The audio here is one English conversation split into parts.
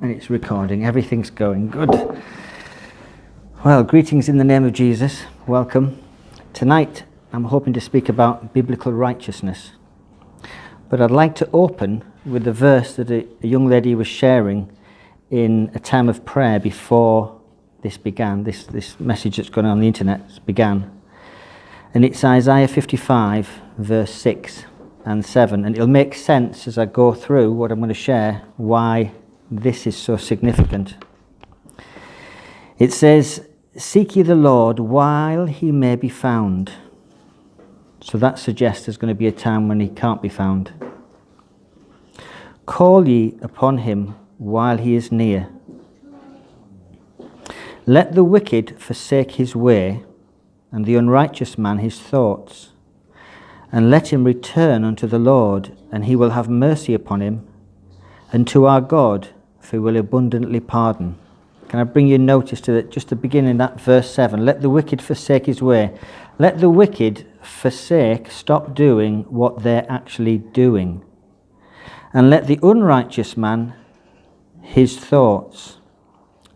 And it's recording. Everything's going good. Well, greetings in the name of Jesus. Welcome. Tonight, I'm hoping to speak about biblical righteousness. But I'd like to open with a verse that a young lady was sharing in a time of prayer before this began, this message that's going on the internet began. And it's Isaiah 55, verse 6 and 7. And it'll make sense as I go through what I'm going to share, why this is so significant. It says, "Seek ye the Lord while he may be found." So that suggests there's going to be a time when he can't be found. "Call ye upon him while he is near. Let the wicked forsake his way, and the unrighteous man his thoughts. And let him return unto the Lord, and he will have mercy upon him, and to our God, for he will abundantly pardon." Can I bring you notice to that, just the beginning, that verse 7. Let the wicked forsake his way. Let the wicked forsake, stop doing what they're actually doing. And let the unrighteous man his thoughts.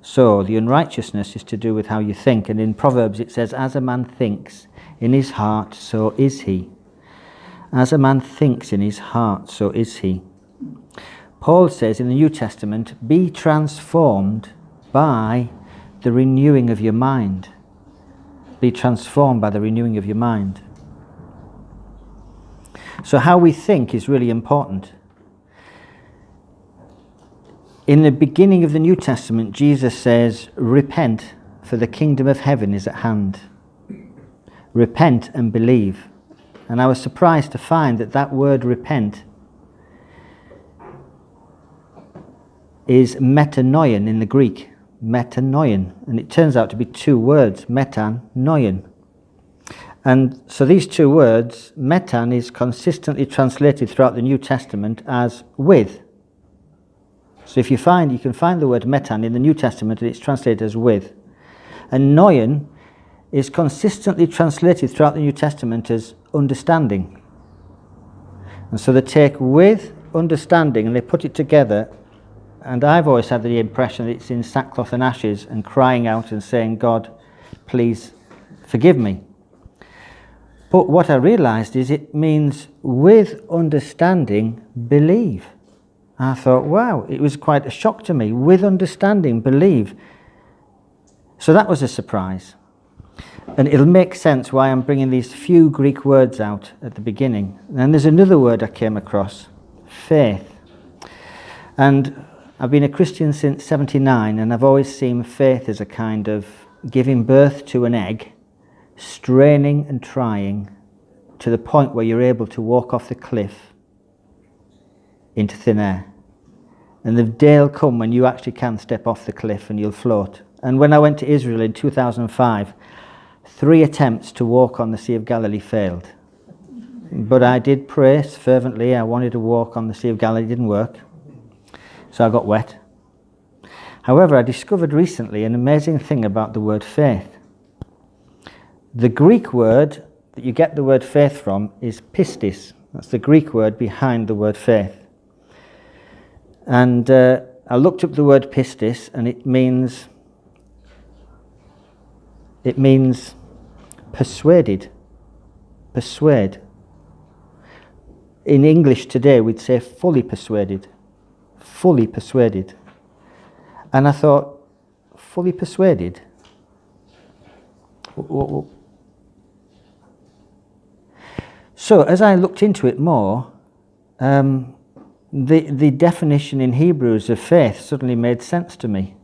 So the unrighteousness is to do with how you think. And in Proverbs it says, as a man thinks in his heart, so is he. As a man thinks in his heart, so is he. Paul says in the New Testament, be transformed by the renewing of your mind. Be transformed by the renewing of your mind. So how we think is really important. In the beginning of the New Testament, Jesus says, repent, for the kingdom of heaven is at hand. Repent and believe. And I was surprised to find that word repent is metanoion in the Greek. Metanoion. And it turns out to be two words, metan, noien. And so these two words, metan, is consistently translated throughout the New Testament as with. So if you can find the word metan in the New Testament, and it's translated as with. And noien is consistently translated throughout the New Testament as understanding. And so they take with understanding and they put it together. And I've always had the impression that it's in sackcloth and ashes and crying out and saying, God, please forgive me. But what I realized is it means with understanding, believe. I thought, wow, it was quite a shock to me. With understanding, believe. So that was a surprise. And it'll make sense why I'm bringing these few Greek words out at the beginning. And there's another word I came across, faith. And I've been a Christian since 79, and I've always seen faith as a kind of giving birth to an egg, straining and trying to the point where you're able to walk off the cliff into thin air. And the day will come when you actually can step off the cliff and you'll float. And when I went to Israel in 2005, 3 attempts to walk on the Sea of Galilee failed. But I did pray fervently. I wanted to walk on the Sea of Galilee. It didn't work. So I got wet. However, I discovered recently an amazing thing about the word faith. The Greek word that you get the word faith from is pistis. That's the Greek word behind the word faith. And I looked up the word pistis, and it means persuaded. Persuade. In English today, we'd say fully persuaded. Fully persuaded. And I thought, fully persuaded? So as I looked into it more, the definition in Hebrews of faith suddenly made sense to me.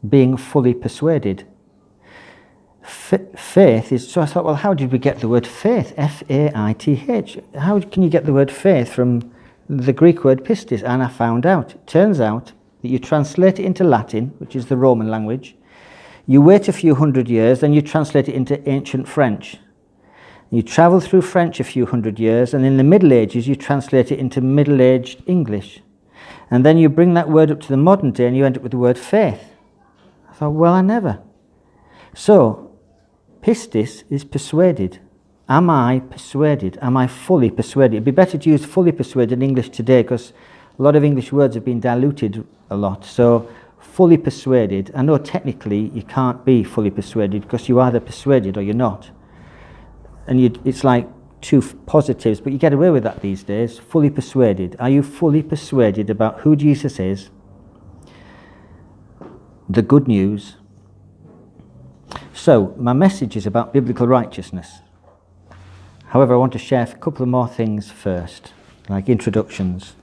Being fully persuaded. Faith is, so I thought, well, how did we get the word faith? F-A-I-T-H. How can you get the word faith from the Greek word pistis? And I found out. It turns out that you translate it into Latin, which is the Roman language. You wait a few hundred years, then you translate it into ancient French. You travel through French a few hundred years, and in the Middle Ages you translate it into Middle-aged English. And then you bring that word up to the modern day and you end up with the word faith. I thought, well, I never. So, pistis is persuaded. Am I persuaded? Am I fully persuaded? It'd be better to use fully persuaded in English today, because a lot of English words have been diluted a lot. So fully persuaded, I know technically you can't be fully persuaded because you're either persuaded or you're not. And it's like two positives, but you get away with that these days. Fully persuaded. Are you fully persuaded about who Jesus is, the good news? So my message is about biblical righteousness. However, I want to share a couple of more things first, like introductions.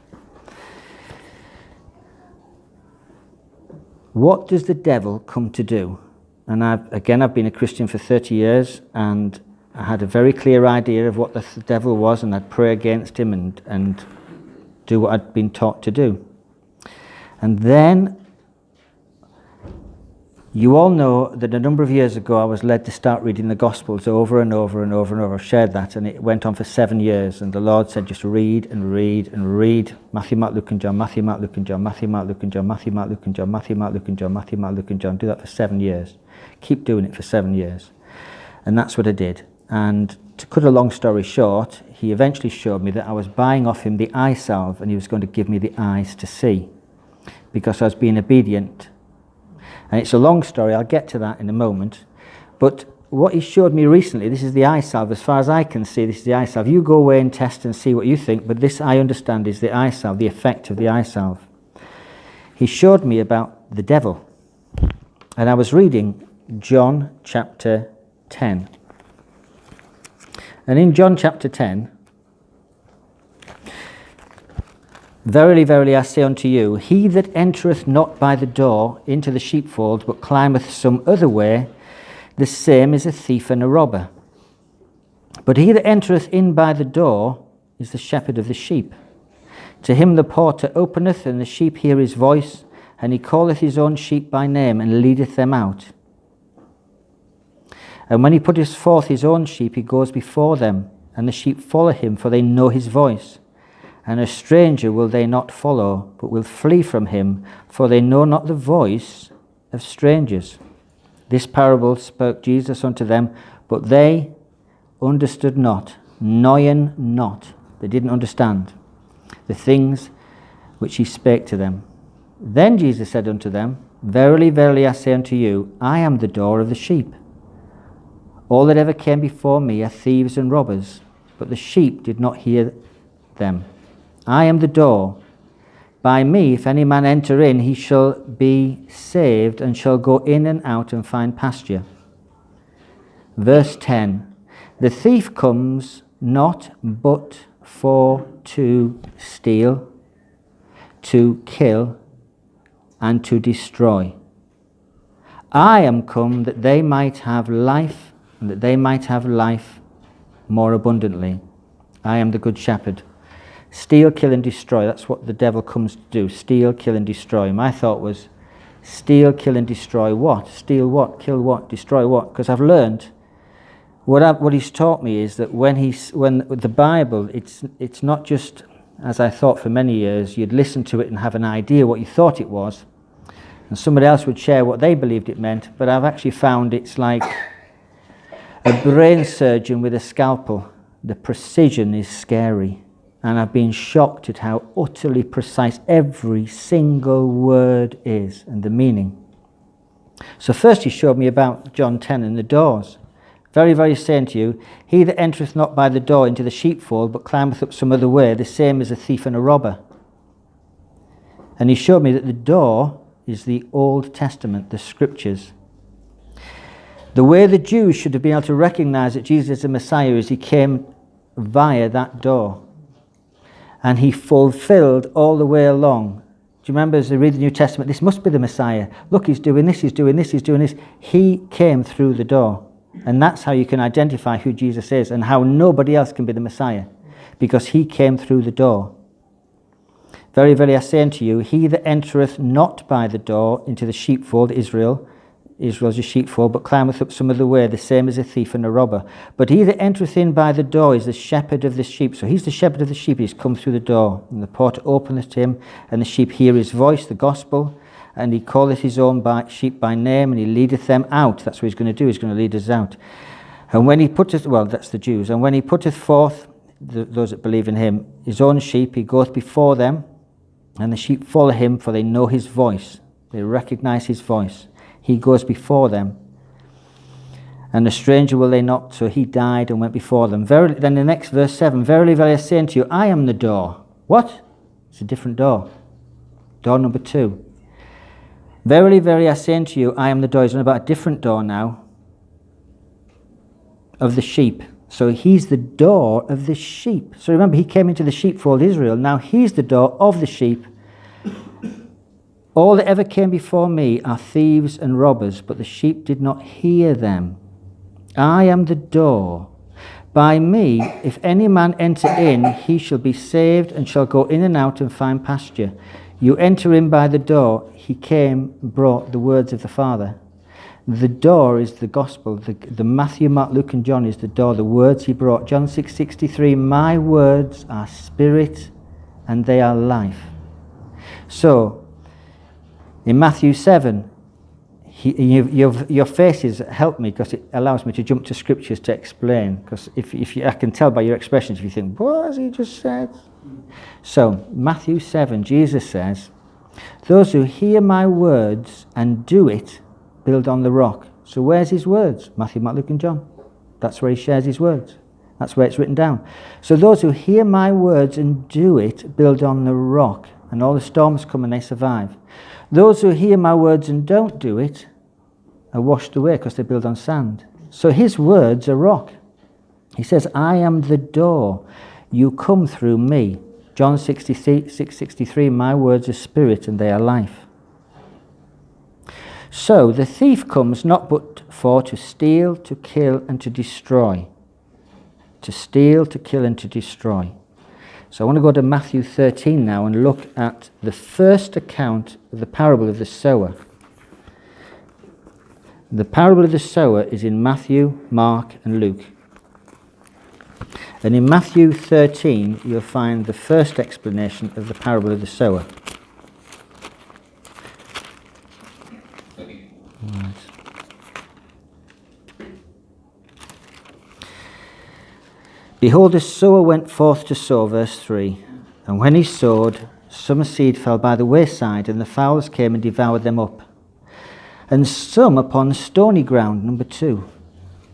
What does the devil come to do? And I've been a Christian for 30 years, and I had a very clear idea of what the devil was, and I'd pray against him and do what I'd been taught to do. And then, you all know that a number of years ago I was led to start reading the Gospels over and over and over and over. I shared that, and it went on for 7 years, and the Lord said just read and read and read Matthew, Mark, Luke and John, Matthew, Mark, Luke and John, Matthew, Mark, Luke and John, Matthew, Mark, Luke and John, Matthew, Mark, Luke and John, Matthew, Mark, Luke and John. Do that for 7 years. Keep doing it for 7 years. And that's what I did. And to cut a long story short, he eventually showed me that I was buying off him the eye salve, and he was going to give me the eyes to see, because I was being obedient. And it's a long story, I'll get to that in a moment. But what he showed me recently, this is the eye salve. As far as I can see, this is the eye salve. You go away and test and see what you think, but this I understand is the eye salve, the effect of the eye salve. He showed me about the devil. And I was reading John chapter 10. And in John chapter 10, verily, verily, I say unto you, he that entereth not by the door into the sheepfold, but climbeth some other way, the same is a thief and a robber. But he that entereth in by the door is the shepherd of the sheep. To him the porter openeth, and the sheep hear his voice, and he calleth his own sheep by name, and leadeth them out. And when he putteth forth his own sheep, he goes before them, and the sheep follow him, for they know his voice. And a stranger will they not follow, but will flee from him, for they know not the voice of strangers. This parable spoke Jesus unto them, but they understood not, knowen not. They didn't understand the things which he spake to them. Then Jesus said unto them, verily, verily, I say unto you, I am the door of the sheep. All that ever came before me are thieves and robbers, but the sheep did not hear them. I am the door. By me, if any man enter in, he shall be saved, and shall go in and out and find pasture. Verse 10, the thief comes not but for to steal, to kill, and to destroy. I am come that they might have life, and that they might have life more abundantly. I am the good shepherd. Steal, kill and destroy. That's what the devil comes to do. Steal, kill and destroy. My thought was, steal, kill and destroy what? Steal what? Kill what? Destroy what? Because I've learned, what he's taught me is that when the Bible, it's not just, as I thought for many years, you'd listen to it and have an idea what you thought it was, and somebody else would share what they believed it meant, but I've actually found it's like a brain surgeon with a scalpel. The precision is scary. And I've been shocked at how utterly precise every single word is and the meaning. So first he showed me about John 10 and the doors. Very, very saying to you, he that entereth not by the door into the sheepfold, but climbeth up some other way, the same is a thief and a robber. And he showed me that the door is the Old Testament, the Scriptures. The way the Jews should have been able to recognize that Jesus is the Messiah is he came via that door. And he fulfilled all the way along. Do you remember as they read the New Testament, this must be the Messiah. Look, he's doing this, he's doing this, he's doing this. He came through the door. And that's how you can identify who Jesus is and how nobody else can be the Messiah. Because he came through the door. Very, very, I say unto you, he that entereth not by the door into the sheepfold, Israel's a sheepfold, but climbeth up some other way, the same as a thief and a robber. But he that entereth in by the door is the shepherd of the sheep. So he's the shepherd of the sheep, he's come through the door. And the porter openeth to him, and the sheep hear his voice, the gospel, and he calleth his own sheep by name, and he leadeth them out. That's what he's going to do, he's going to lead us out. And when he putteth, well, that's the Jews, and when he putteth forth, those that believe in him, his own sheep, he goeth before them, And the sheep follow him, for they know his voice. They recognize his voice. He goes before them. And a stranger will they not, so he died and went before them. Verily, then the next verse 7, verily, verily, I say unto you, I am the door. What? It's a different door. Door number 2. Verily, verily, I say unto you, I am the door. He's on about a different door now of the sheep. So he's the door of the sheep. So remember, he came into the sheepfold Israel. Now he's the door of the sheep. All that ever came before me are thieves and robbers, but the sheep did not hear them. I am the door. By me, if any man enter in, he shall be saved and shall go in and out and find pasture. You enter in by the door. He came and brought the words of the Father. The door is the gospel. The Matthew, Mark, Luke and John is the door, the words he brought. John 6:63, my words are spirit and they are life. So, in Matthew 7, your faces help me because it allows me to jump to scriptures to explain. Because I can tell by your expressions if you think, what has he just said? So, Matthew 7, Jesus says, those who hear my words and do it build on the rock. So where's his words? Matthew, Mark, Luke and John. That's where he shares his words. That's where it's written down. So those who hear my words and do it build on the rock. And all the storms come and they survive. Those who hear my words and don't do it are washed away because they build on sand. So his words are rock. He says, I am the door. You come through me. John 6:63, my words are spirit and they are life. So the thief comes not but for to steal, to kill, and to destroy. To steal, to kill, and to destroy. So I want to go to Matthew 13 now and look at the first account of the parable of the sower. The parable of the sower is in Matthew, Mark, and Luke. And in Matthew 13, you'll find the first explanation of the parable of the sower. Right. Behold, the sower went forth to sow, verse 3. And when he sowed, some seed fell by the wayside, and the fowls came and devoured them up. And some upon stony ground, number 2,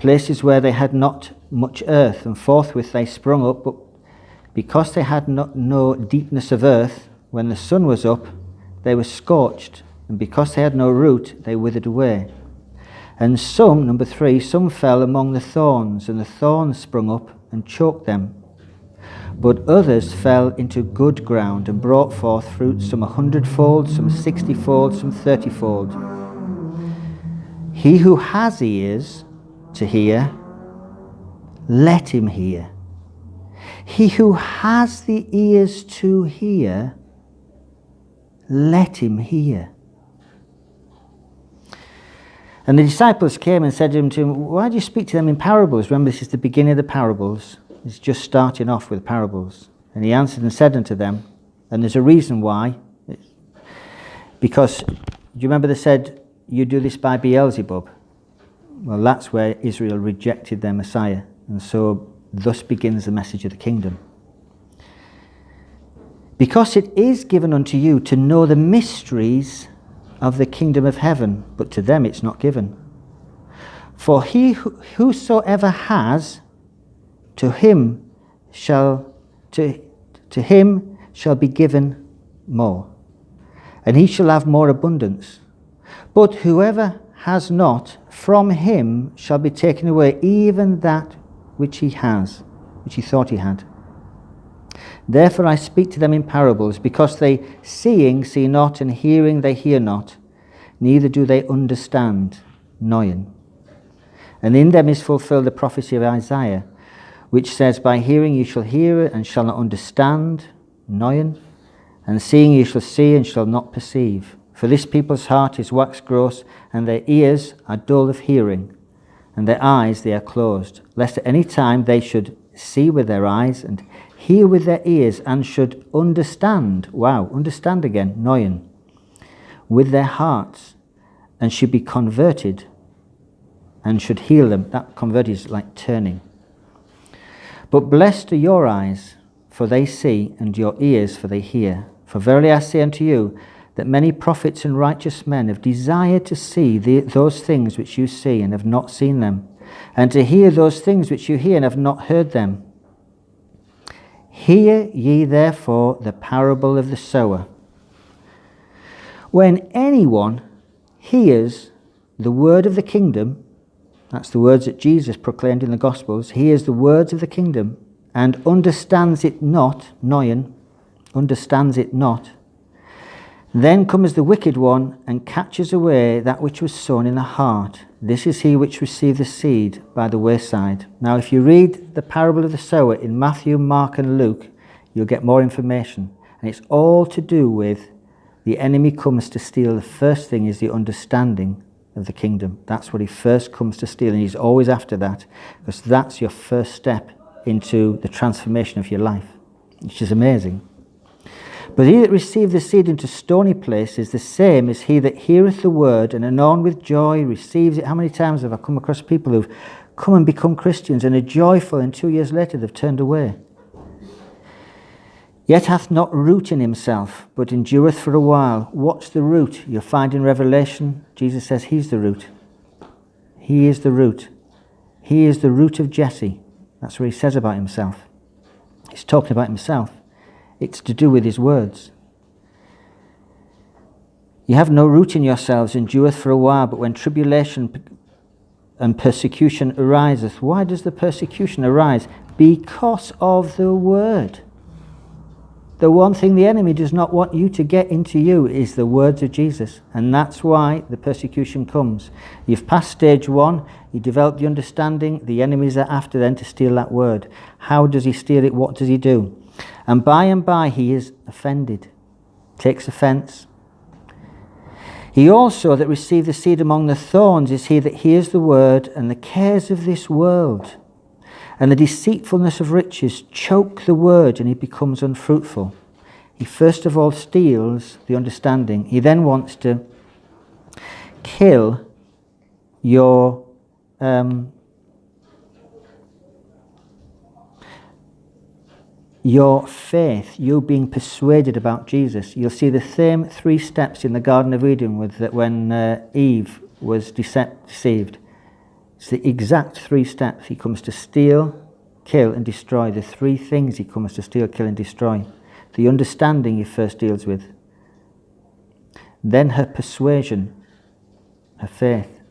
places where they had not much earth, and forthwith they sprung up, but because they had no deepness of earth, when the sun was up, they were scorched, and because they had no root, they withered away. And some, number 3, some fell among the thorns, and the thorns sprung up and choked them. But others fell into good ground and brought forth fruit, some 100-fold, some 60-fold, some 30-fold. He who has ears to hear, let him hear. He who has the ears to hear, let him hear. And the disciples came and said to him, why do you speak to them in parables? Remember, this is the beginning of the parables. It's just starting off with parables. And he answered and said unto them, and there's a reason why. Because, do you remember they said, you do this by Beelzebub? Well, that's where Israel rejected their Messiah. And so, thus begins the message of the kingdom. Because it is given unto you to know the mysteries of the kingdom of heaven, but to them it's not given. For whosoever has, to him shall be given more, and he shall have more abundance. But whoever has not, from him shall be taken away even that which he has, which he thought he had. Therefore I speak to them in parables, because they seeing see not, and hearing they hear not, neither do they understand, Noyen. And in them is fulfilled the prophecy of Isaiah, which says, by hearing you shall hear and shall not understand, Noyen, and seeing you shall see and shall not perceive. For this people's heart is waxed gross, and their ears are dull of hearing, and their eyes they are closed, lest at any time they should see with their eyes, and hear with their ears, and should understand, understand again, Noyen, with their hearts, and should be converted, and should heal them. That converted is like turning. But blessed are your eyes, for they see, and your ears, for they hear. For verily I say unto you, that many prophets and righteous men have desired to see those things which you see and have not seen them, and to hear those things which you hear and have not heard them. Hear ye therefore the parable of the sower. When anyone hears the word of the kingdom, that's the words that Jesus proclaimed in the Gospels, hears the words of the kingdom and understands it not, noyen, understands it not, then comes the wicked one and catches away that which was sown in the heart. This is he which received the seed by the wayside. Now, if you read the parable of the sower in Matthew, Mark and Luke, you'll get more information. And it's all to do with the enemy comes to steal. The first thing is the understanding of the kingdom. That's what he first comes to steal, and he's always after that, because that's your first step into the transformation of your life, which is amazing. But he that received the seed into stony place is the same as he that heareth the word and anon with joy receives it. How many times have I come across people who've come and become Christians and are joyful, and 2 years later they've turned away? Yet hath not root in himself, but endureth for a while. What's the root? You'll find in Revelation, Jesus says he's the root. He is the root. He is the root of Jesse. That's what he says about himself. He's talking about himself. It's to do with his words. You have no root in yourselves, endureth for a while, but when tribulation and persecution ariseth. Why does the persecution arise? Because of the word. The one thing the enemy does not want you to get into you is the words of Jesus. And that's why the persecution comes. You've passed stage one, you develop the understanding, the enemies are after then to steal that word. How does he steal it? What does he do? And by he is offended, takes offence. He also that received the seed among the thorns is he that hears the word, and the cares of this world and the deceitfulness of riches choke the word, and he becomes unfruitful. He first of all steals the understanding. He then wants to kill your faith, you being persuaded about Jesus. You'll see the same 3 steps in the Garden of Eden with that when Eve was deceived. It's the exact 3 steps. He comes to steal, kill and destroy. The 3 things he comes to steal, kill and destroy. The understanding he first deals with. Then her persuasion, her faith.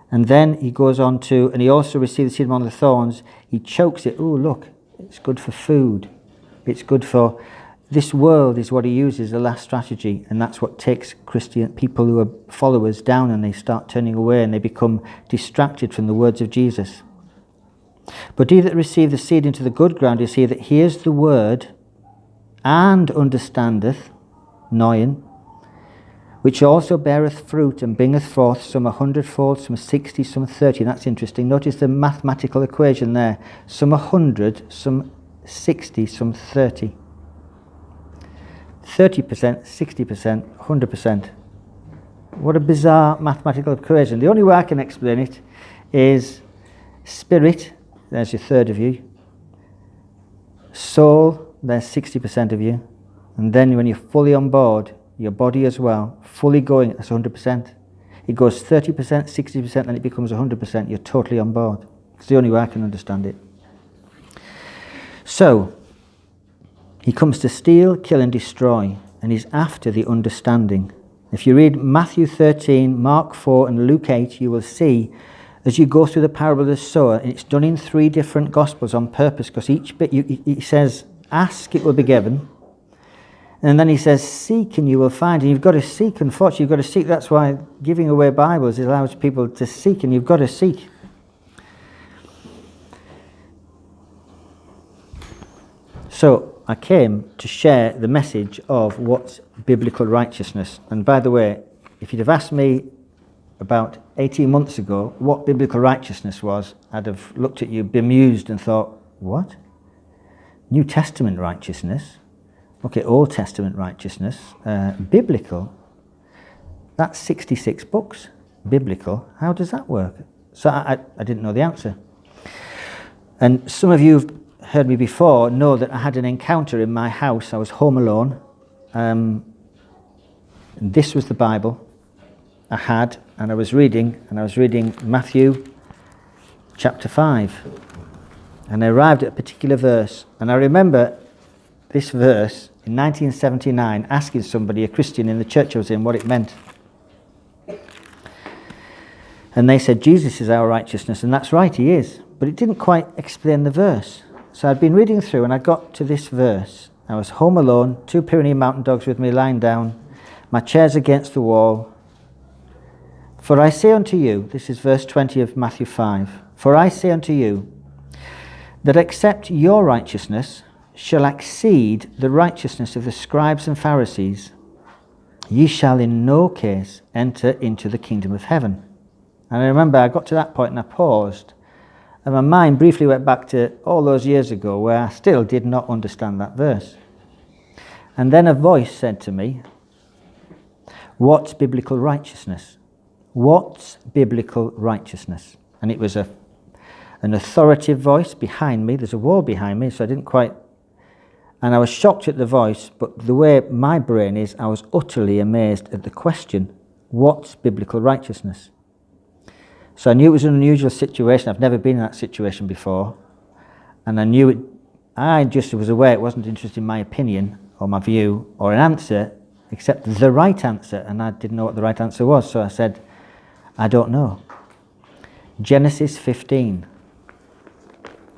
And then he goes on to, and he also received the seed among the thorns. He chokes it. Oh, look, it's good for food. It's good for... This world is what he uses, the last strategy, and that's what takes Christian people who are followers down, and they start turning away and they become distracted from the words of Jesus. But he that received the seed into the good ground is he that hears the word and understandeth, noyen, which also beareth fruit and bringeth forth some 100-fold, some 60, some 30. That's interesting. Notice the mathematical equation there. Some 100, some 60, some 30. 30%, 60%, 100%. What a bizarre mathematical equation. The only way I can explain it is spirit, there's your third of you. Soul, there's 60% of you. And then when you're fully on board, your body as well, fully going, that's 100%. It goes 30%, 60%, then it becomes 100%. You're totally on board. It's the only way I can understand it. So, he comes to steal, kill and destroy, and he's after the understanding. If you read Matthew 13, Mark 4 and Luke 8, you will see as you go through the parable of the sower, and it's done in 3 different Gospels on purpose, because each bit, he says, ask, it will be given. And then he says, seek and you will find. And you've got to seek, unfortunately, you've got to seek. That's why giving away Bibles allows people to seek, and you've got to seek. So, I came to share the message of what's biblical righteousness. And by the way, if you'd have asked me about 18 months ago what biblical righteousness was, I'd have looked at you bemused and thought, what? New Testament righteousness? Okay, Old Testament righteousness. Biblical? That's 66 books. Biblical? How does that work? So I didn't know the answer. And some of you who've heard me before know that I had an encounter in my house. I was home alone, this was the Bible I had, and I was reading Matthew chapter 5. And I arrived at a particular verse, and I remember this verse in 1979 asking somebody, a Christian in the church I was in, what it meant. And they said, Jesus is our righteousness, and that's right, he is. But it didn't quite explain the verse. So I'd been reading through, and I got to this verse. I was home alone, 2 Pyrenean mountain dogs with me lying down, my chair's against the wall. For I say unto you, this is verse 20 of Matthew 5, for I say unto you, that except your righteousness shall exceed the righteousness of the scribes and Pharisees, ye shall in no case enter into the kingdom of heaven. And I remember I got to that point and I paused, and my mind briefly went back to all those years ago where I still did not understand that verse. And then a voice said to me, what's biblical righteousness? What's biblical righteousness? And it was an authoritative voice behind me. There's a wall behind me, so I didn't quite... And I was shocked at the voice, but the way my brain is, I was utterly amazed at the question, what's biblical righteousness? So I knew it was an unusual situation. I've never been in that situation before. And I knew it... I just was aware it wasn't interested in my opinion or my view or an answer, except the right answer. And I didn't know what the right answer was, so I said, I don't know. Genesis 15.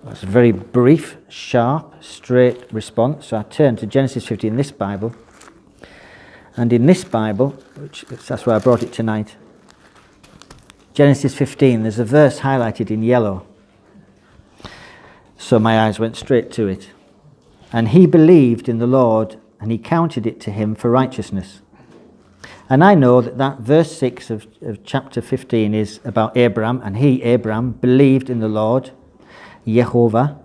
That's a very brief, sharp, straight response. So I turned to Genesis 15 in this Bible. And in this Bible, that's why I brought it tonight, Genesis 15, there's a verse highlighted in yellow. So my eyes went straight to it. And he believed in the Lord, and he counted it to him for righteousness. And I know that verse 6 of chapter 15 is about Abraham, and he, Abraham, believed in the Lord, Jehovah,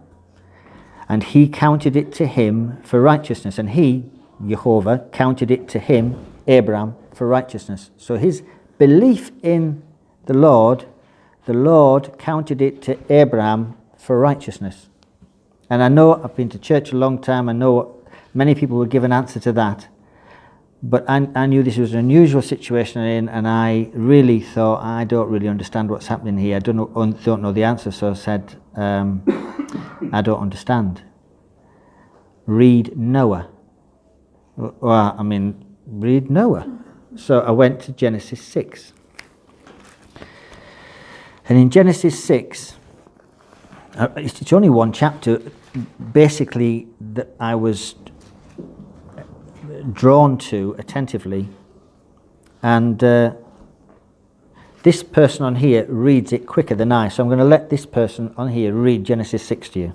and he counted it to him for righteousness. And he, Jehovah, counted it to him, Abraham, for righteousness. So his belief in the Lord counted it to Abraham for righteousness. And I know, I've been to church a long time, I know many people would give an answer to that. But I knew this was an unusual situation and I really thought, I don't really understand what's happening here. I don't know the answer, so I said, I don't understand. Read Noah. Read Noah. So I went to Genesis 6. And in Genesis 6, it's only one chapter, basically, that I was drawn to attentively. And this person on here reads it quicker than I, so I'm going to let this person on here read Genesis 6 to you.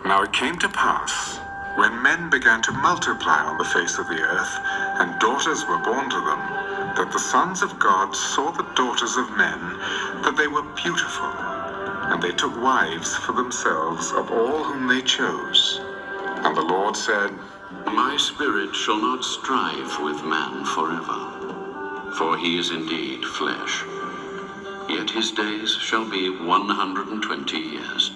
Now it came to pass, when men began to multiply on the face of the earth, and daughters were born to them, that the sons of God saw the daughters of men, that they were beautiful, and they took wives for themselves of all whom they chose. And the Lord said, My spirit shall not strive with man forever, for he is indeed flesh. Yet his days shall be 120 years.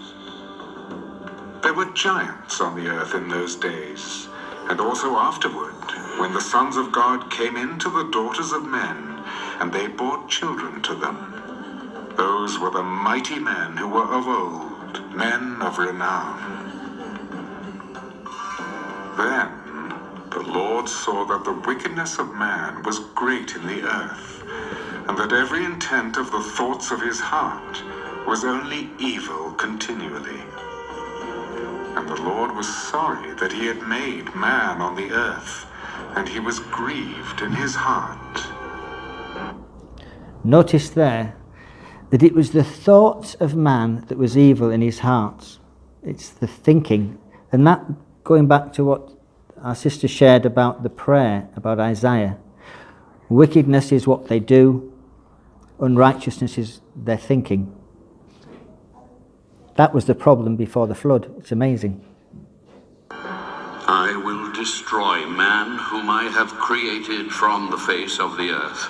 There were giants on the earth in those days, and also afterward, when the sons of God came in to the daughters of men, and they bore children to them. Those were the mighty men who were of old, men of renown. Then the Lord saw that the wickedness of man was great in the earth, and that every intent of the thoughts of his heart was only evil continually. And the Lord was sorry that he had made man on the earth, and he was grieved in his heart. Notice there that it was the thoughts of man that was evil in his heart. It's the thinking. And that, going back to what our sister shared about the prayer, about Isaiah, wickedness is what they do, unrighteousness is their thinking. That was the problem before the flood. It's amazing. I will destroy man whom I have created from the face of the earth,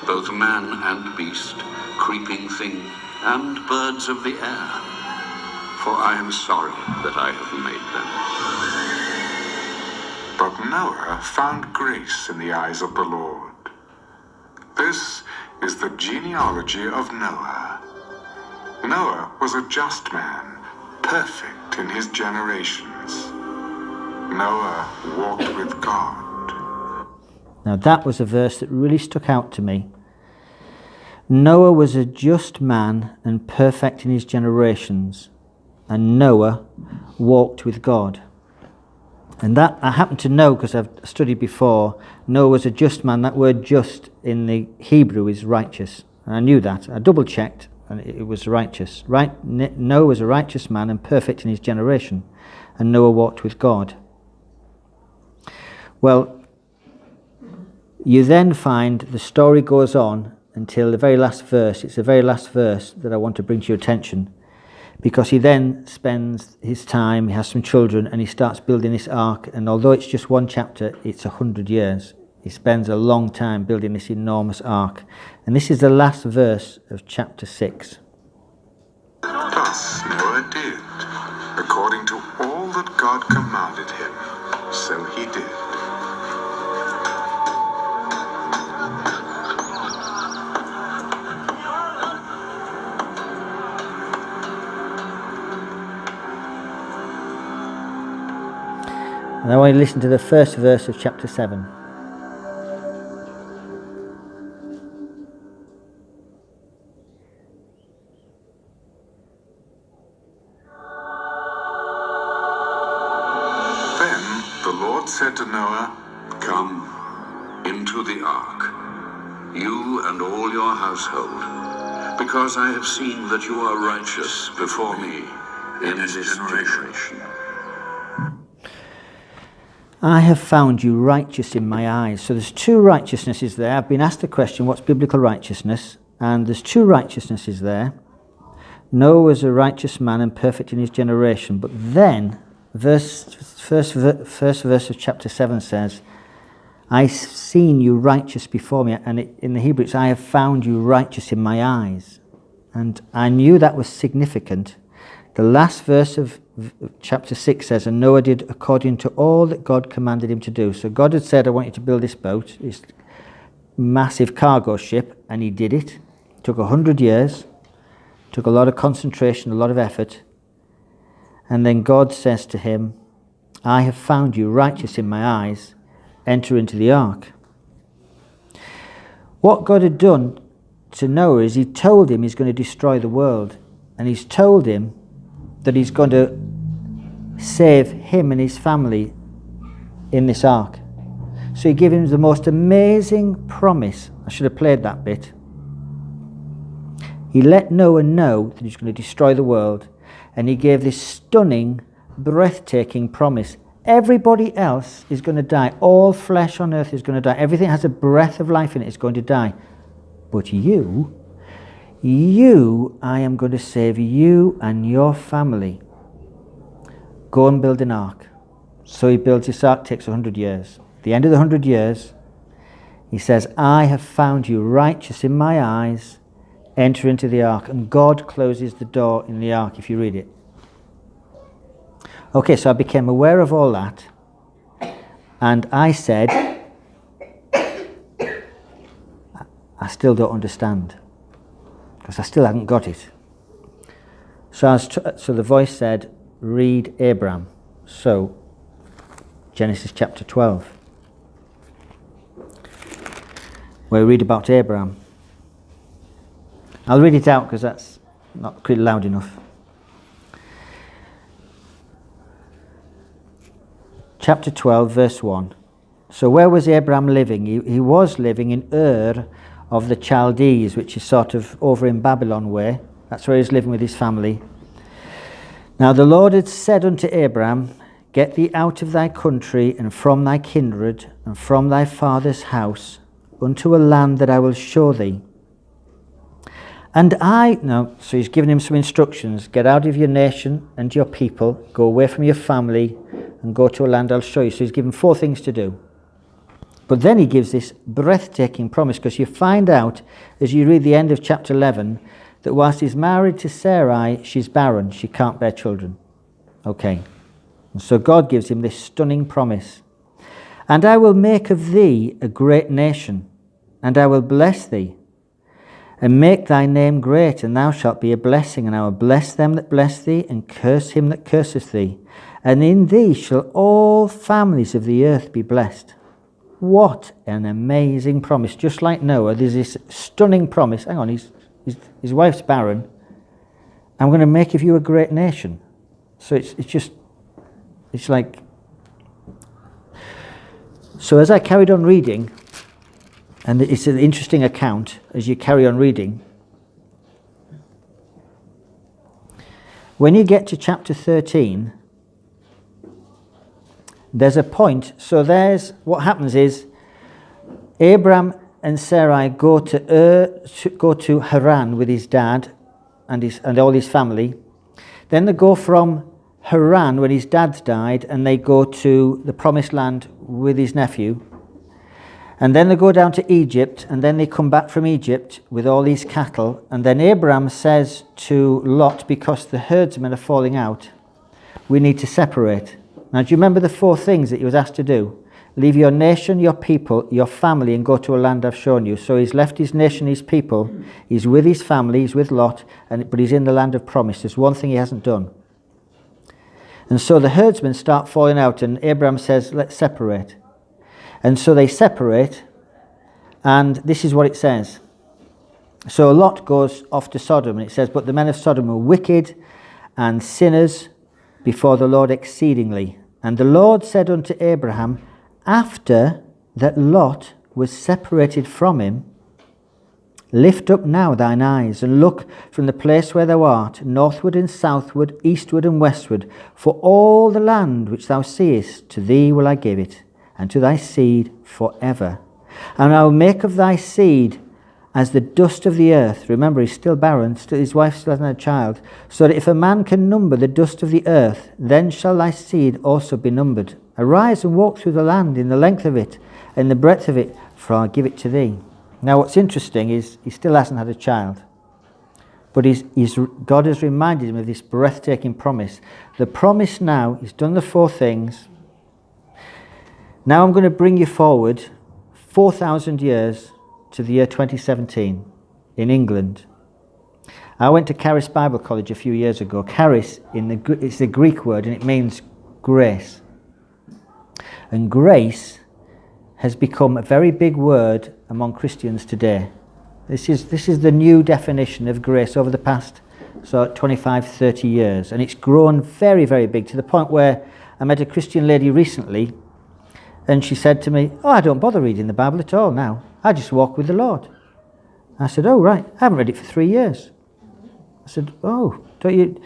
both man and beast, creeping thing, and birds of the air. For I am sorry that I have made them. But Noah found grace in the eyes of the Lord. This is the genealogy of Noah. Noah was a just man, perfect in his generations. Noah walked with God. Now that was a verse that really stuck out to me. Noah was a just man and perfect in his generations, and Noah walked with God. And that I happen to know because I've studied before. Noah was a just man. That word just in the Hebrew is righteous. And I knew that. I double checked and it was righteous. Noah was a righteous man and perfect in his generation, and Noah walked with God. Well, you then find the story goes on until the very last verse. It's the very last verse that I want to bring to your attention, because he then spends his time, he has some children, and he starts building this ark. And although it's just one chapter, it's 100 years. He spends a long time building this enormous ark. And this is the last verse of chapter 6. Thus Noah did, according to all that God commanded him, so he did. And I want you to listen to the first verse of chapter 7. Then the Lord said to Noah, Come into the ark, you and all your household, because I have seen that you are righteous before me in this generation. I have found you righteous in my eyes. So there's two righteousnesses there. I've been asked the question, what's biblical righteousness? And there's two righteousnesses there. Noah was a righteous man and perfect in his generation. But then, first verse of chapter 7 says, I've seen you righteous before me. And in the Hebrew it's, I have found you righteous in my eyes. And I knew that was significant. The last verse of chapter 6 says, and Noah did according to all that God commanded him to do. So God had said, I want you to build this boat, this massive cargo ship, and he did it. It took 100 years, took a lot of concentration, a lot of effort. And then God says to him, I have found you righteous in my eyes, enter into the ark. What God had done to Noah is he told him he's going to destroy the world, and he's told him that he's going to save him and his family in this ark. So he gave him the most amazing promise. I should have played that bit. He let Noah know that he's going to destroy the world, and he gave this stunning, breathtaking promise. Everybody else is going to die. All flesh on earth is going to die. Everything has a breath of life in it is going to die. But you, I am going to save you and your family. Go and build an ark. So he builds this ark, takes 100 years. At the end of the 100 years, he says, I have found you righteous in my eyes, enter into the ark. And God closes the door in the ark, if you read it. Okay, so I became aware of all that, and I said, I still don't understand, because I still hadn't got it. So the voice said, read Abraham. So, Genesis chapter 12, where we read about Abraham. I'll read it out because that's not quite loud enough. Chapter 12, verse 1. So where was Abraham living? He was living in Ur of the Chaldees, which is sort of over in Babylon way. That's where he was living with his family. Now the Lord had said unto Abraham, get thee out of thy country and from thy kindred and from thy father's house unto a land that I will show thee. So he's giving him some instructions. Get out of your nation and your people, go away from your family and go to a land I'll show you. So he's given 4 things to do. But then he gives this breathtaking promise, because you find out as you read the end of chapter 11 that whilst he's married to Sarai, she's barren, she can't bear children. Okay. And so God gives him this stunning promise. And I will make of thee a great nation, and I will bless thee, and make thy name great, and thou shalt be a blessing. And I will bless them that bless thee, and curse him that curseth thee. And in thee shall all families of the earth be blessed. What an amazing promise. Just like Noah, there's this stunning promise. Hang on, his wife's barren. I'm going to make of you a great nation. So it's like... So as I carried on reading, and it's an interesting account as you carry on reading, when you get to chapter 13, there's a point. So there's what happens is Abram and Sarai go to Haran with his dad and all his family. Then they go from Haran when his dad's died, and they go to the promised land with his nephew. And then they go down to Egypt, and then they come back from Egypt with all these cattle. And then Abraham says to Lot, because the herdsmen are falling out, we need to separate. Now, do you remember the 4 things that he was asked to do? Leave your nation, your people, your family, and go to a land I've shown you. So he's left his nation, his people. He's with his family, he's with Lot, but he's in the land of promise. There's one thing he hasn't done. And so the herdsmen start falling out, and Abraham says, let's separate. And so they separate, and this is what it says. So Lot goes off to Sodom, and it says, but the men of Sodom were wicked and sinners before the Lord exceedingly. And the Lord said unto Abraham, after that Lot was separated from him, lift up now thine eyes, and look from the place where thou art, northward and southward, eastward and westward, for all the land which thou seest, to thee will I give it, and to thy seed for ever. And I will make of thy seed as the dust of the earth. Remember, he's still barren, his wife still hasn't had a child. So that if a man can number the dust of the earth, then shall thy seed also be numbered. Arise and walk through the land in the length of it, and the breadth of it, for I'll give it to thee. Now what's interesting is he still hasn't had a child. But God has reminded him of this breathtaking promise. The promise now, he's done the 4 things. Now I'm going to bring you forward 4,000 years to the year 2017 in England. I went to Charis Bible College a few years ago. Charis, it's a Greek word, and it means grace. And grace has become a very big word among Christians today. This is the new definition of grace over the past 25, 30 years. And it's grown very, very big, to the point where I met a Christian lady recently, and she said to me, I don't bother reading the Bible at all now. I just walk with the Lord. I said, oh, right. I haven't read it for 3 years. I said, oh, don't you...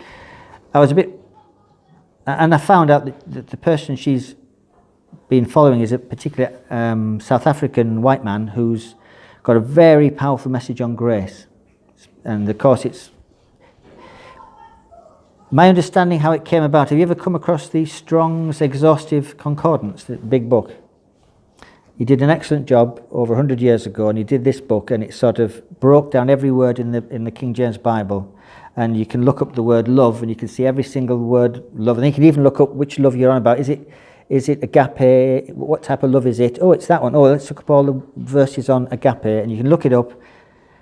I was a bit... And I found out that the person she's been following is a particular South African white man who's got a very powerful message on grace. And of course it's... My understanding how it came about, have you ever come across the Strong's Exhaustive Concordance, the big book? He did an excellent job over 100 years ago, and he did this book, and it sort of broke down every word in the King James Bible. And you can look up the word love, and you can see every single word love. And you can even look up which love you're on about. Is it agape? What type of love is it? Oh, it's that one. Oh, let's look up all the verses on agape, and you can look it up.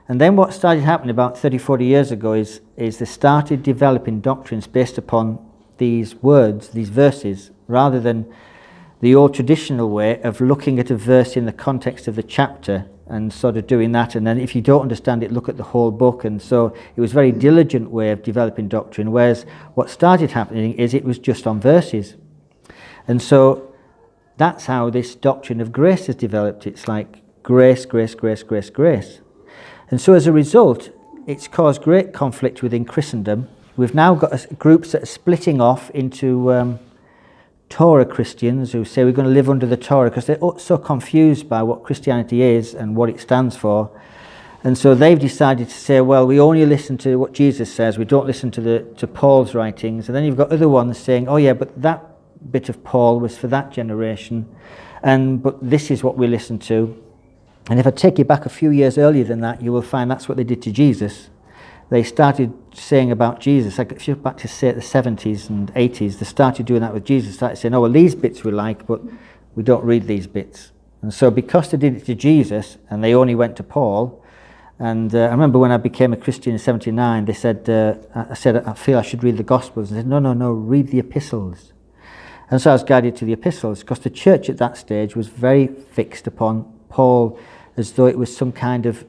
And then what started happening about 30, 40 years ago is they started developing doctrines based upon these words, these verses, rather than the old traditional way of looking at a verse in the context of the chapter and sort of doing that. And then if you don't understand it, look at the whole book. And so it was a very diligent way of developing doctrine, whereas what started happening is it was just on verses. And so that's how this doctrine of grace has developed. It's like grace, grace, grace, grace, grace. And so as a result, it's caused great conflict within Christendom. We've now got groups that are splitting off into Torah Christians who say we're going to live under the Torah because they're so confused by what Christianity is and what it stands for. And so they've decided to say, well, we only listen to what Jesus says, we don't listen to Paul's writings. And then you've got other ones saying, oh yeah, but that bit of Paul was for that generation, but this is what we listen to. And if I take you back a few years earlier than that, you will find that's what they did to Jesus. They started saying about Jesus, like if you're back to say the 70s and 80s, they started doing that with Jesus, started saying, oh, well, these bits we like, but we don't read these bits. And so because they did it to Jesus and they only went to Paul, and I remember when I became a Christian in 79, they said, I feel I should read the Gospels. And they said, no, read the epistles. And so I was guided to the epistles, because the church at that stage was very fixed upon Paul, as though it was some kind of,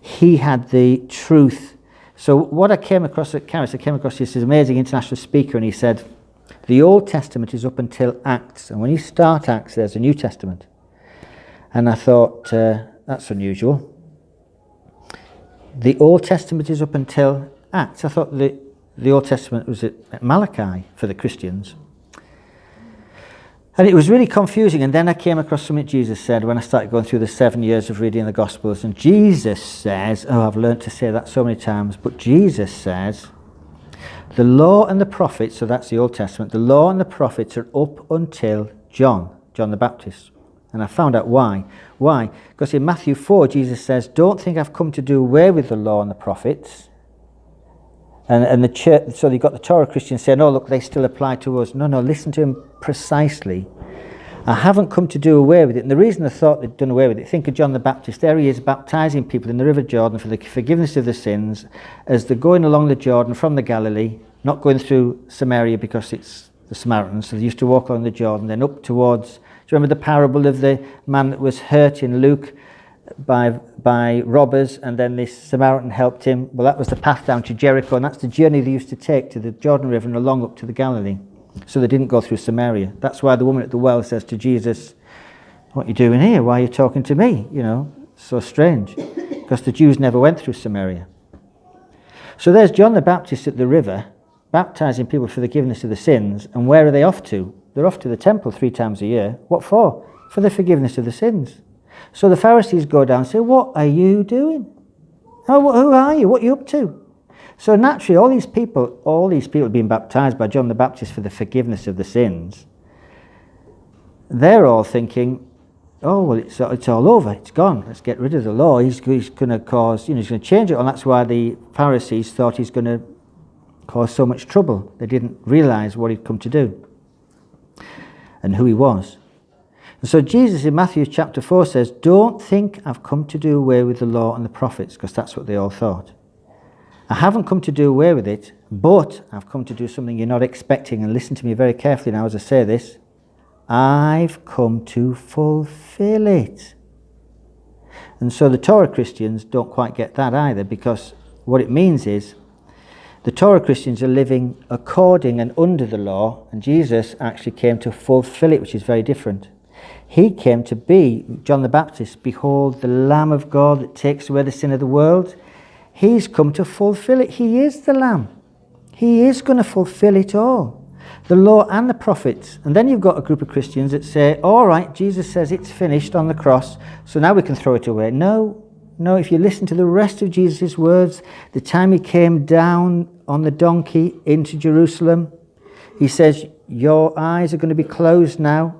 he had the truth. So what I came across at Caris, I came across this amazing international speaker, and he said, the Old Testament is up until Acts, and when you start Acts, there's a New Testament. And I thought, that's unusual. The Old Testament is up until Acts. I thought the Old Testament was at Malachi for the Christians. And it was really confusing. And then I came across something Jesus said when I started going through the 7 years of reading the Gospels. And Jesus says, I've learned to say that so many times, but Jesus says, the law and the prophets, so that's the Old Testament, the law and the prophets are up until John the Baptist. And I found out why. Why? Because in Matthew 4, Jesus says, don't think I've come to do away with the law and the prophets. And the church, so you've got the Torah Christians saying, oh, look, they still apply to us. No, listen to him precisely. I haven't come to do away with it. And the reason I thought they'd done away with it, think of John the Baptist. There he is baptizing people in the River Jordan for the forgiveness of the sins as they're going along the Jordan from the Galilee, not going through Samaria because it's the Samaritans. So they used to walk along the Jordan, then up towards... Do you remember the parable of the man that was hurt in Luke by robbers, and then this Samaritan helped him? Well, that was the path down to Jericho, and that's the journey they used to take to the Jordan River and along up to the Galilee. So they didn't go through Samaria. That's why the woman at the well says to Jesus, what are you doing here? Why are you talking to me? So strange. Because the Jews never went through Samaria. So there's John the Baptist at the river, baptizing people for the forgiveness of the sins, and where are they off to? They're off to the temple 3 times a year. What for? For the forgiveness of the sins. So the Pharisees go down and say, what are you doing? Who are you? What are you up to? So naturally, all these people being baptized by John the Baptist for the forgiveness of the sins, they're all thinking, oh, well, it's all over. It's gone. Let's get rid of the law. He's going to cause, he's going to change it. And that's why the Pharisees thought he's going to cause so much trouble. They didn't realize what he'd come to do and who he was. And so Jesus in Matthew chapter 4 says, don't think I've come to do away with the law and the prophets, because that's what they all thought. I haven't come to do away with it, but I've come to do something you're not expecting. And listen to me very carefully now as I say this. I've come to fulfill it. And so the Torah Christians don't quite get that either, because what it means is the Torah Christians are living according and under the law, and Jesus actually came to fulfill it, which is very different. He came to be, John the Baptist, behold the Lamb of God that takes away the sin of the world. He's come to fulfill it. He is the Lamb. He is going to fulfill it all. The law and the prophets. And then you've got a group of Christians that say, all right, Jesus says it's finished on the cross, so now we can throw it away. No, if you listen to the rest of Jesus' words, the time he came down on the donkey into Jerusalem, he says, your eyes are going to be closed now.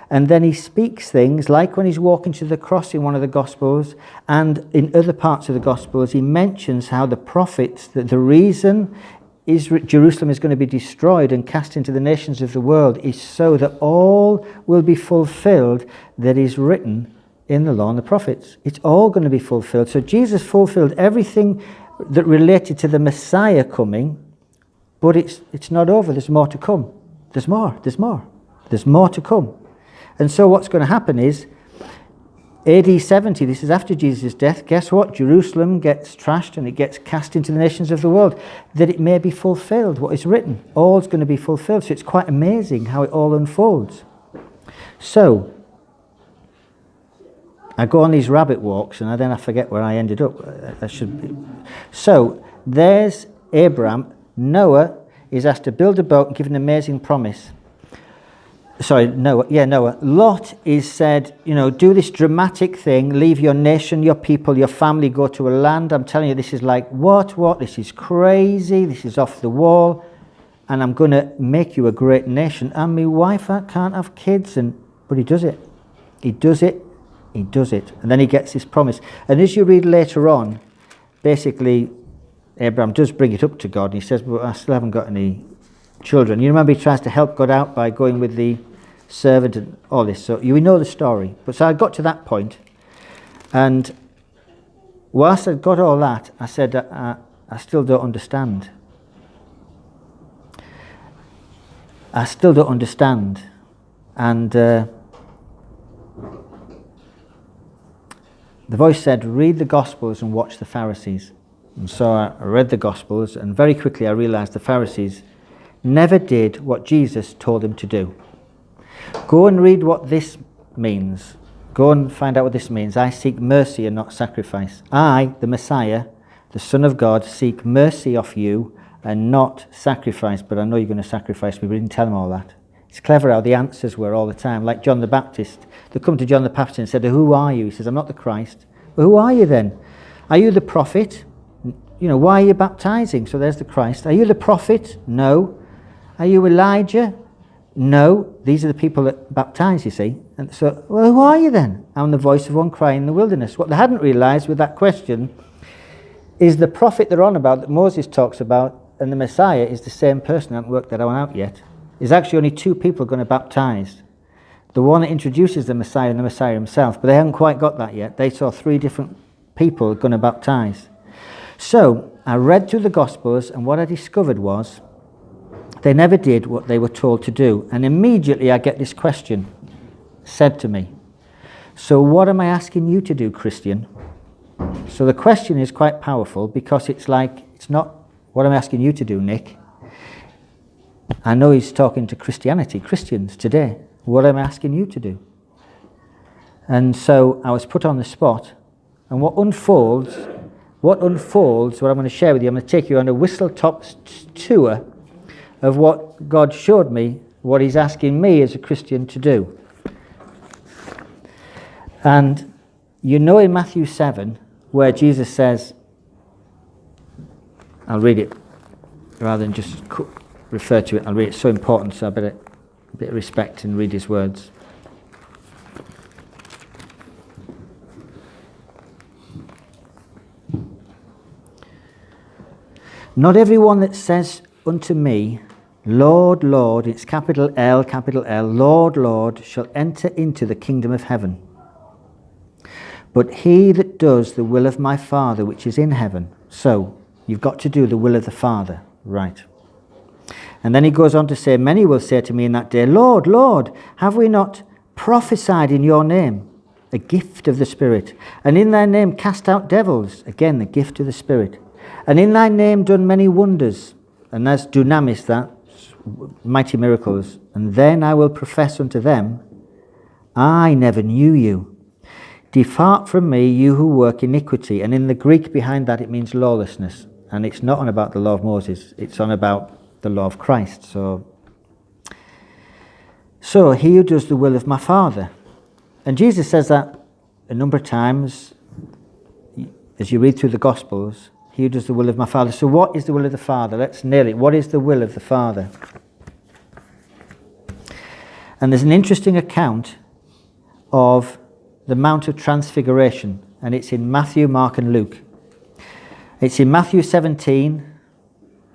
And then he speaks things like when he's walking to the cross in one of the Gospels, and in other parts of the Gospels, he mentions how the prophets, that the reason Jerusalem is going to be destroyed and cast into the nations of the world is so that all will be fulfilled that is written in the law and the prophets. It's all going to be fulfilled. So Jesus fulfilled everything that related to the Messiah coming, but it's not over. There's more to come. There's more to come. And so what's going to happen is, AD 70, this is after Jesus' death, guess what? Jerusalem gets trashed and it gets cast into the nations of the world, that it may be fulfilled, what is written. All's going to be fulfilled. So it's quite amazing how it all unfolds. So, I go on these rabbit walks and then I forget where I ended up. So, there's Abraham. Noah is asked to build a boat and give an amazing promise. Noah. Lot is said, do this dramatic thing, leave your nation, your people, your family, go to a land. I'm telling you, this is like, what? This is crazy, this is off the wall, and I'm going to make you a great nation. And my wife can't have kids, but he does it. He does it. And then he gets this promise. And as you read later on, basically, Abraham does bring it up to God, and he says, well, I still haven't got any children. You remember he tries to help God out by going with the servant and all this. So you know the story. But so I got to that point, and whilst I'd got all that, I said, I still don't understand. I still don't understand. And the voice said, read the Gospels and watch the Pharisees. And so I read the Gospels, and very quickly I realised the Pharisees never did what Jesus told them to do. Go and read what this means. Go and find out what this means. I seek mercy and not sacrifice. I, the Messiah, the Son of God, seek mercy of you and not sacrifice. But I know you're going to sacrifice me. We didn't tell them all that. It's clever how the answers were all the time. Like John the Baptist. They come to John the Baptist and said, who are you? He says, I'm not the Christ. Well, who are you then? Are you the prophet? You know, why are you baptizing? So there's the Christ. Are you the prophet? No. Are you Elijah? No. These are the people that baptize, you see. And so, well, who are you then? I'm the voice of one crying in the wilderness. What they hadn't realised with that question is the prophet they're on about, that Moses talks about, and the Messiah is the same person. I haven't worked that one out yet. There's actually only two people going to baptize. The one that introduces the Messiah and the Messiah himself, but they haven't quite got that yet. They saw three different people going to baptize. So I read through the Gospels, and what I discovered was they never did what they were told to do. And immediately I get this question said to me. So what am I asking you to do, Christian? So the question is quite powerful, because it's like, it's not what I'm asking you to do, Nick. I know he's talking to Christians today. What am I asking you to do? And so I was put on the spot, and what unfolds, what I'm going to share with you, I'm going to take you on a whistle-top tour of what God showed me, what he's asking me as a Christian to do. And you know in Matthew 7, where Jesus says, I'll read it rather than just refer to it. I'll read it. It's so important, so I better a bit of respect and read his words. Not everyone that says unto me, Lord, Lord, it's capital L, Lord, Lord, shall enter into the kingdom of heaven. But he that does the will of my Father which is in heaven. So, you've got to do the will of the Father. Right. And then he goes on to say, many will say to me in that day, Lord, Lord, have we not prophesied in your name? A gift of the Spirit. And in thy name cast out devils. Again, the gift of the Spirit. And in thy name done many wonders. And that's dunamis, that mighty miracles. And then I will profess unto them, I never knew you. Depart from me, you who work iniquity. And in the Greek behind that, it means lawlessness. And it's not on about the law of Moses. It's on about the law of Christ. So he who does the will of my Father. And Jesus says that a number of times as you read through the Gospels. He who does the will of my Father. So what is the will of the Father? Let's nail it. What is the will of the Father? And there's an interesting account of the Mount of Transfiguration. And it's in Matthew, Mark and Luke. It's in Matthew 17.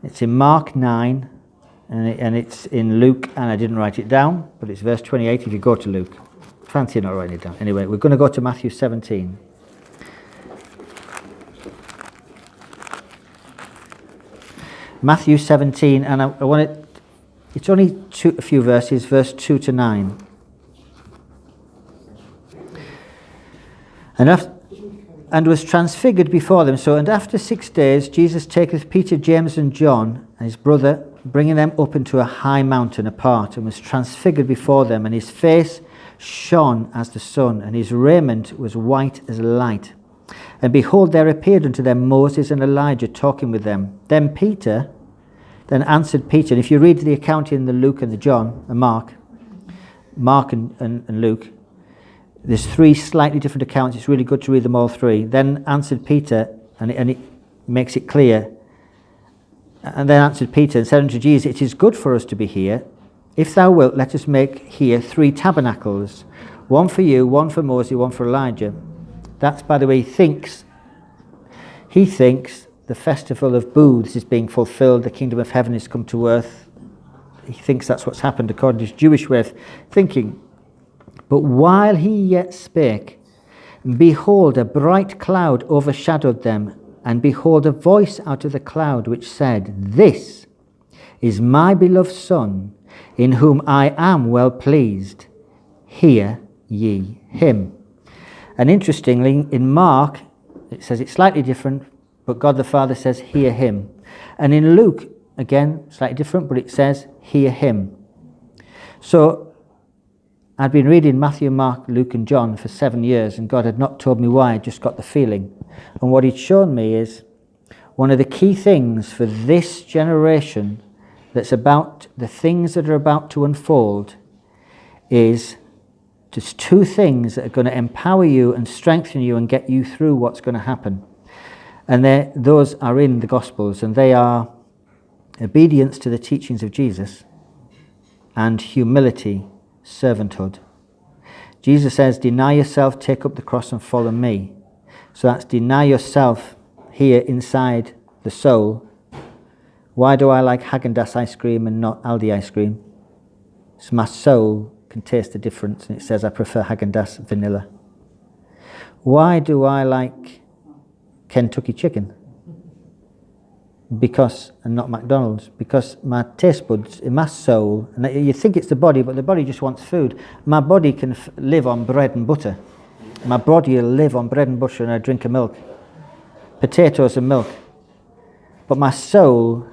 It's in Mark 9. And it's in Luke. And I didn't write it down. But it's verse 28 if you go to Luke. Fancy not writing it down. Anyway, we're going to go to Matthew 17. Matthew 17, and I want it, it's only a few verses, verse 2 to 9. And was transfigured before them. So, and after 6 days, Jesus taketh Peter, James, and John, and his brother, bringing them up into a high mountain apart, and was transfigured before them, and his face shone as the sun, and his raiment was white as light. And behold, there appeared unto them Moses and Elijah talking with them. Then answered Peter, and if you read the account in the Luke and the John, and Mark and Luke, there's three slightly different accounts. It's really good to read them all three. Then answered Peter, and it makes it clear. And then answered Peter and said unto Jesus, it is good for us to be here. If thou wilt, let us make here 3 tabernacles, one for you, one for Moses, one for Elijah. That's, by the way, he thinks the festival of booths is being fulfilled, the kingdom of heaven has come to earth. he thinks that's what's happened according to his Jewish way of thinking. But while he yet spake, behold, a bright cloud overshadowed them, and behold, a voice out of the cloud which said, This is my beloved Son, in whom I am well pleased. Hear ye him. And interestingly, in Mark, it says it's slightly different, but God the Father says, Hear him. And in Luke, again, slightly different, but it says, Hear him. So, I'd been reading Matthew, Mark, Luke and John for 7 years, and God had not told me why, I just got the feeling. And what he'd shown me is one of the key things for this generation that's about the things that are about to unfold is just two things that are going to empower you and strengthen you and get you through what's going to happen. And those are in the Gospels, and they are obedience to the teachings of Jesus and humility, servanthood. Jesus says, deny yourself, take up the cross and follow me. So that's deny yourself here inside the soul. Why do I like Haagen-Dazs ice cream and not Aldi ice cream? So my soul can taste the difference, and it says I prefer Haagen-Dazs vanilla. Why do I like Kentucky chicken? And not McDonald's, because my taste buds in my soul, and you think it's the body, but the body just wants food. My body can live on bread and butter. My body will live on bread and butter and a drink of milk, potatoes and milk. But my soul